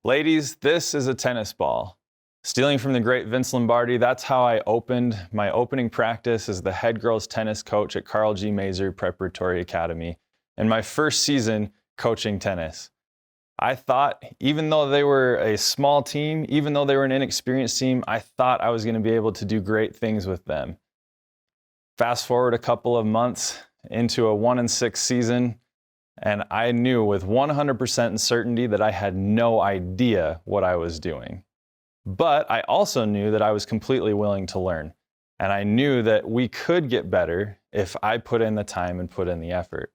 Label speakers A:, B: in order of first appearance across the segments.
A: Ladies, this is a tennis ball. Stealing from the great Vince Lombardi, that's how I opened my opening practice as the head girls tennis coach at Carl G. Mazur Preparatory Academy in my first season coaching tennis. I thought, even though they were a small team, even though they were an inexperienced team, I thought I was going to be able to do great things with them. Fast forward a couple of months into a 1-6 season, and I knew with 100% certainty that I had no idea what I was doing. But I also knew that I was completely willing to learn. And I knew that we could get better if I put in the time and put in the effort.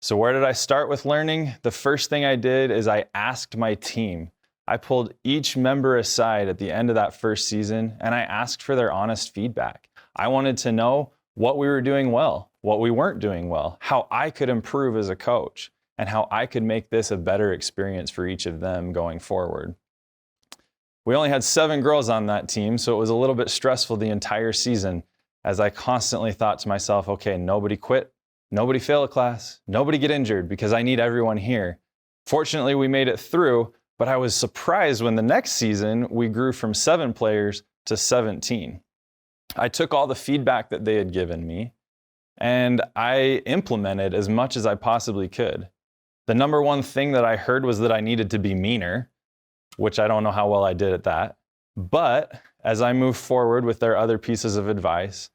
A: So where did I start with learning? The first thing I did is I asked my team. I pulled each member aside at the end of that first season, and I asked for their honest feedback. I wanted to know what we were doing well, what we weren't doing well, how I could improve as a coach, and how I could make this a better experience for each of them going forward. We only had 7 girls on that team, so it was a little bit stressful the entire season as I constantly thought to myself, okay, nobody quit, nobody fail a class, nobody get injured because I need everyone here. Fortunately, we made it through, but I was surprised when the next season we grew from 7 players to 17. I took all the feedback that they had given me and I implemented as much as I possibly could. The number one thing that I heard was that I needed to be meaner, which I don't know how well I did at that. But as I moved forward with their other pieces of advice,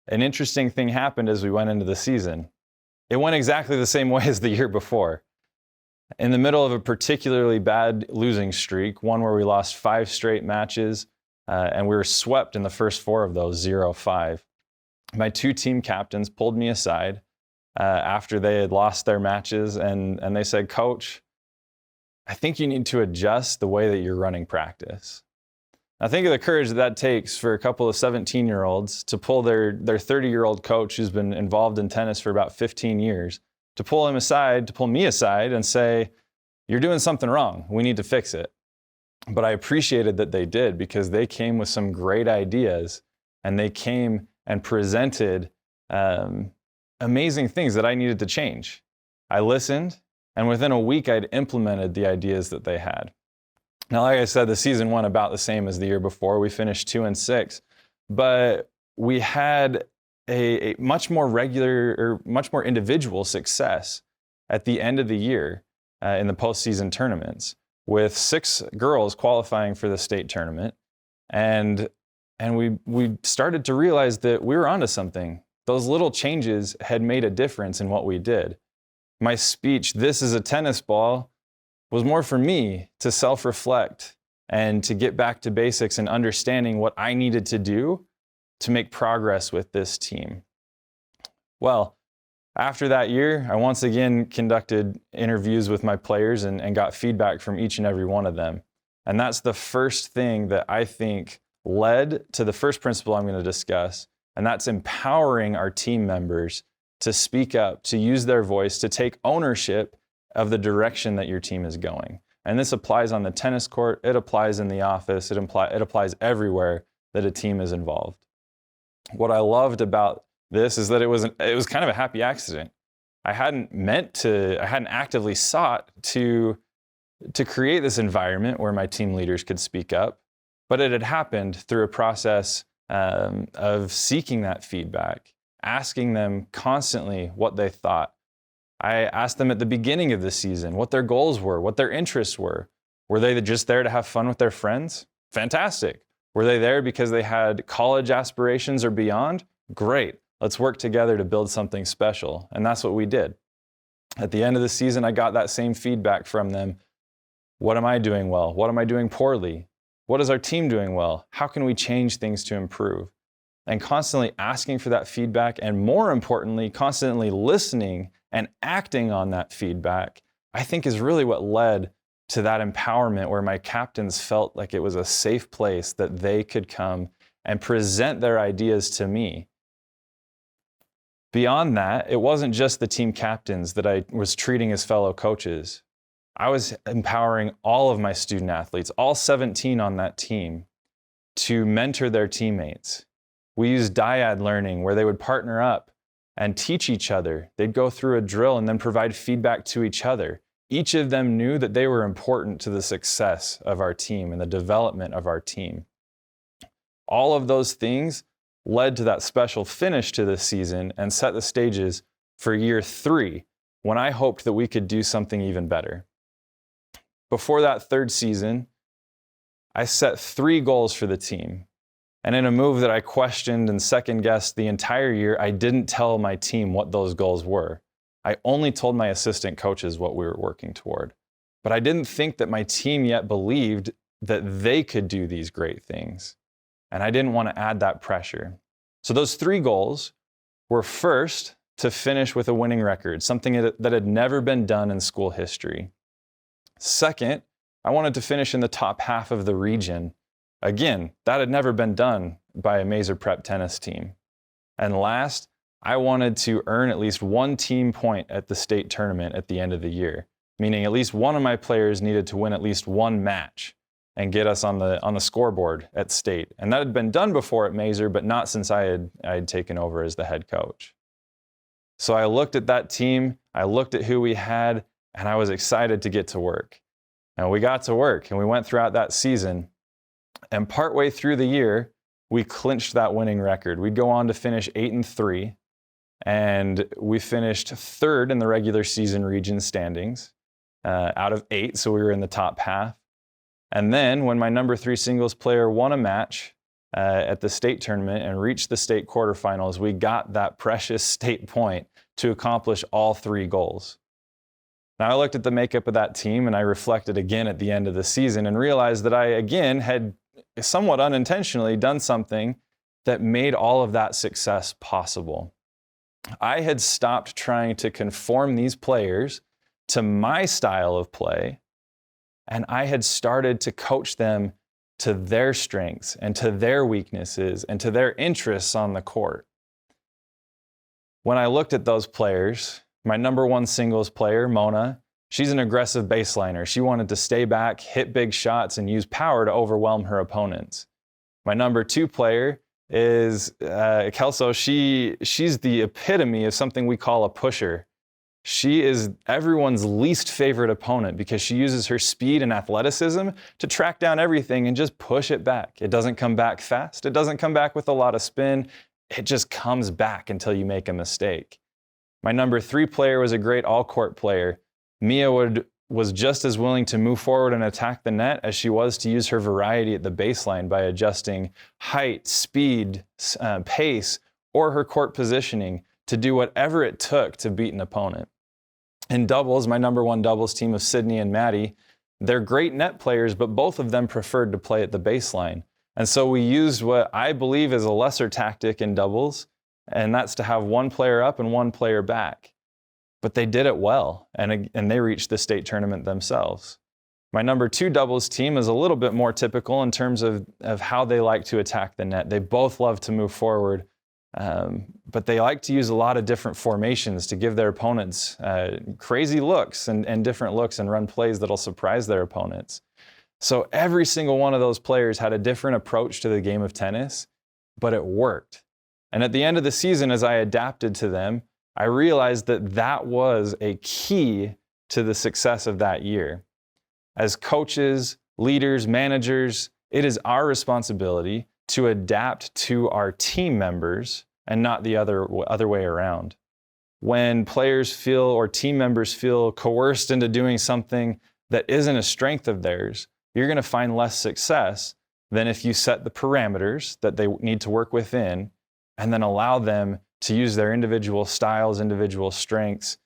A: an interesting thing happened as we went into the season. It went exactly the same way as the year before. In the middle of a particularly bad losing streak, one where we lost 5 straight matches, and we were swept in the first 4 of those, 0-5. My 2 team captains pulled me aside after they had lost their matches, and they said, "Coach, I think you need to adjust the way that you're running practice." Now think of the courage that takes for a couple of 17-year-olds to pull their 30-year-old coach who's been involved in tennis for about 15 years, to pull me aside and say, "You're doing something wrong. We need to fix it." But I appreciated that they did because they came with some great ideas and they came and presented amazing things that I needed to change. I listened, and within a week, I'd implemented the ideas that they had. Now, like I said, the season went about the same as the year before. We finished 2-6, but we had a much more regular or much more individual success at the end of the year in the postseason tournaments, with 6 girls qualifying for the state tournament. And we started to realize that we were onto something. Those little changes had made a difference in what we did. My speech, "This is a tennis ball," was more for me to self-reflect and to get back to basics and understanding what I needed to do to make progress with this team. Well, after that year, I once again conducted interviews with my players and got feedback from each and every one of them. And that's the first thing that I think led to the first principle I'm going to discuss, and that's empowering our team members to speak up, to use their voice, to take ownership of the direction that your team is going. And this applies on the tennis court, it applies in the office, it applies everywhere that a team is involved. What I loved about this is that it was kind of a happy accident. I hadn't actively sought to create this environment where my team leaders could speak up, but it had happened through a process of seeking that feedback, asking them constantly what they thought. I asked them at the beginning of the season what their goals were, what their interests were. Were they just there to have fun with their friends? Fantastic. Were they there because they had college aspirations or beyond? Great. Let's work together to build something special. And that's what we did. At the end of the season, I got that same feedback from them. What am I doing well? What am I doing poorly? What is our team doing well? How can we change things to improve? And constantly asking for that feedback, and more importantly, constantly listening and acting on that feedback, I think is really what led to that empowerment where my captains felt like it was a safe place that they could come and present their ideas to me. Beyond that, it wasn't just the team captains that I was treating as fellow coaches. I was empowering all of my student athletes, all 17 on that team, to mentor their teammates. We used dyad learning where they would partner up and teach each other. They'd go through a drill and then provide feedback to each other. Each of them knew that they were important to the success of our team and the development of our team. All of those things led to that special finish to this season and set the stages for year 3, when I hoped that we could do something even better. Before that third season, I set 3 goals for the team. And in a move that I questioned and second-guessed the entire year, I didn't tell my team what those goals were. I only told my assistant coaches what we were working toward. But I didn't think that my team yet believed that they could do these great things. And I didn't want to add that pressure. So those 3 goals were, first, to finish with a winning record, something that had never been done in school history. Second, I wanted to finish in the top half of the region. Again, that had never been done by a Mazer Prep tennis team. And last, I wanted to earn at least 1 team point at the state tournament at the end of the year, meaning at least one of my players needed to win at least 1 match and get us on the scoreboard at state. And that had been done before at Mazer, but not since I had taken over as the head coach. So I looked at that team, I looked at who we had, and I was excited to get to work. And we got to work, and we went throughout that season. And partway through the year, we clinched that winning record. We'd go on to finish 8-3, and we finished 3rd in the regular season region standings out of 8, so we were in the top half. And then when my number 3 singles player won a match at the state tournament and reached the state quarterfinals, we got that precious state point to accomplish all 3 goals. Now I looked at the makeup of that team and I reflected again at the end of the season and realized that I again had somewhat unintentionally done something that made all of that success possible. I had stopped trying to conform these players to my style of play, and I had started to coach them to their strengths and to their weaknesses and to their interests on the court. When I looked at those players, my number 1 singles player, Mona, she's an aggressive baseliner. She wanted to stay back, hit big shots, and use power to overwhelm her opponents. My number 2 player is Kelso. She's the epitome of something we call a pusher. She is everyone's least favorite opponent because she uses her speed and athleticism to track down everything and just push it back. It doesn't come back fast. It doesn't come back with a lot of spin. It just comes back until you make a mistake. My number 3 player was a great all-court player. Mia was just as willing to move forward and attack the net as she was to use her variety at the baseline by adjusting height, speed, pace, or her court positioning to do whatever it took to beat an opponent. In doubles, my number 1 doubles team of Sydney and Maddie, they're great net players, but both of them preferred to play at the baseline. And so we used what I believe is a lesser tactic in doubles, and that's to have 1 player up and 1 player back. But they did it well, and they reached the state tournament themselves. My number 2 doubles team is a little bit more typical in terms of how they like to attack the net. They both love to move forward, but they like to use a lot of different formations to give their opponents crazy looks and different looks and run plays that'll surprise their opponents. So every single one of those players had a different approach to the game of tennis, but it worked. And at the end of the season, as I adapted to them, I realized that that was a key to the success of that year. As coaches, leaders, managers, it is our responsibility to adapt to our team members and not the other way around. When players feel or team members feel coerced into doing something that isn't a strength of theirs, you're going to find less success than if you set the parameters that they need to work within and then allow them to use their individual styles, individual strengths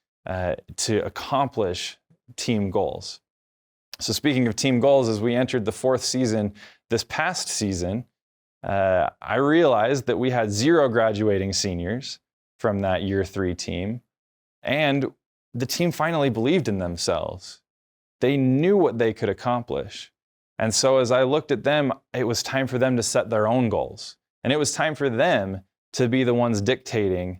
A: to accomplish team goals. So speaking of team goals, as we entered the 4th season, this past season, I realized that we had 0 graduating seniors from that year 3 team, and the team finally believed in themselves. They knew what they could accomplish. And so as I looked at them, it was time for them to set their own goals. And it was time for them to be the ones dictating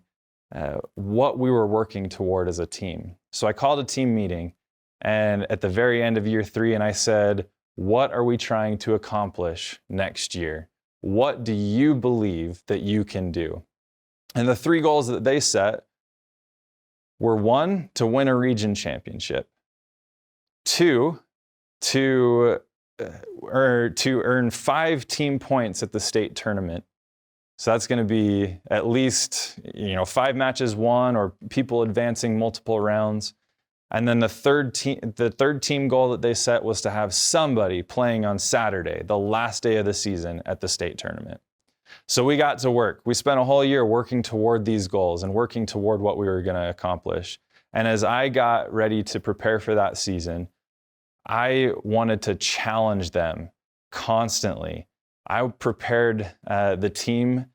A: what we were working toward as a team. So I called a team meeting, and at the very end of year 3, and I said, what are we trying to accomplish next year? What do you believe that you can do? And the 3 goals that they set were 1, to win a region championship. 2, to earn 5 team points at the state tournament. So that's going to be at least 5 matches won or people advancing multiple rounds. And then the third team goal that they set was to have somebody playing on Saturday, the last day of the season at the state tournament. So we got to work. We spent a whole year working toward these goals and working toward what we were going to accomplish. And as I got ready to prepare for that season, I wanted to challenge them constantly. I prepared the team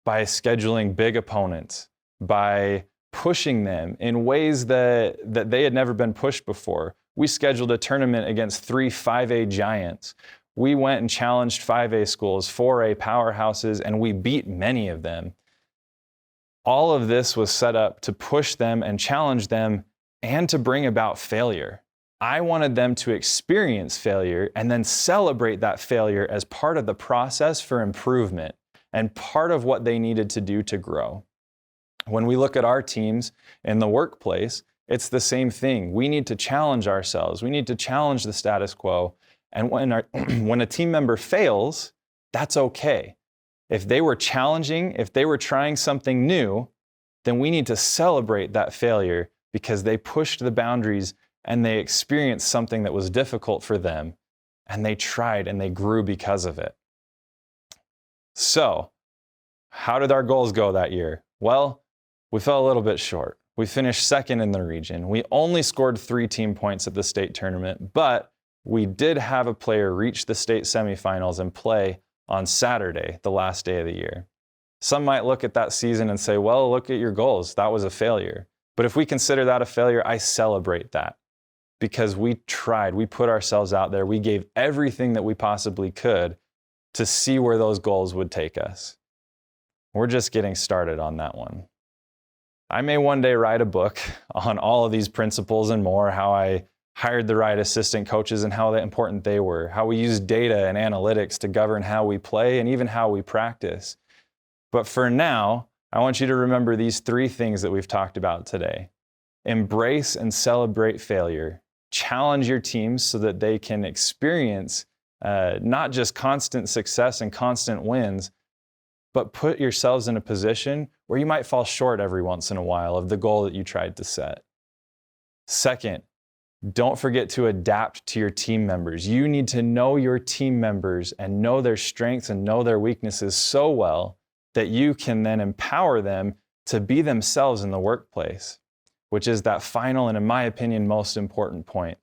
A: by scheduling big opponents, by pushing them in ways that they had never been pushed before. We scheduled a tournament against 3 5A giants. We went and challenged 5A schools, 4A powerhouses, and we beat many of them. All of this was set up to push them and challenge them and to bring about failure. I wanted them to experience failure and then celebrate that failure as part of the process for improvement and part of what they needed to do to grow. When we look at our teams in the workplace, it's the same thing. We need to challenge ourselves. We need to challenge the status quo. And when a team member fails, that's okay. If they were challenging, if they were trying something new, then we need to celebrate that failure because they pushed the boundaries and they experienced something that was difficult for them, and they tried and they grew because of it. So, how did our goals go that year? Well, we fell a little bit short. We finished second in the region. We only scored 3 team points at the state tournament, but we did have a player reach the state semifinals and play on Saturday, the last day of the year. Some might look at that season and say, well, look at your goals. That was a failure. But if we consider that a failure, I celebrate that because we tried, we put ourselves out there, we gave everything that we possibly could to see where those goals would take us. We're just getting started on that one. I may one day write a book on all of these principles and more, how I hired the right assistant coaches and how important they were, how we use data and analytics to govern how we play and even how we practice. But for now, I want you to remember these 3 things that we've talked about today. Embrace and celebrate failure. Challenge your teams so that they can experience not just constant success and constant wins, but put yourselves in a position where you might fall short every once in a while of the goal that you tried to set. Second, don't forget to adapt to your team members. You need to know your team members and know their strengths and know their weaknesses so well that you can then empower them to be themselves in the workplace, which is that final and, in my opinion, most important point.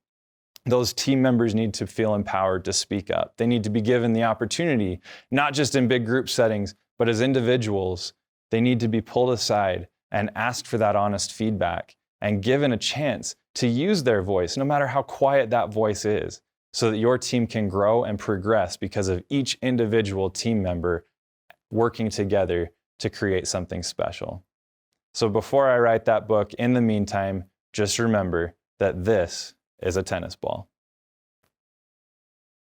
A: Those team members need to feel empowered to speak up. They need to be given the opportunity, not just in big group settings, but as individuals. They need to be pulled aside and asked for that honest feedback and given a chance to use their voice, no matter how quiet that voice is, so that your team can grow and progress because of each individual team member working together to create something special. So before I write that book, in the meantime, just remember that this is a tennis ball.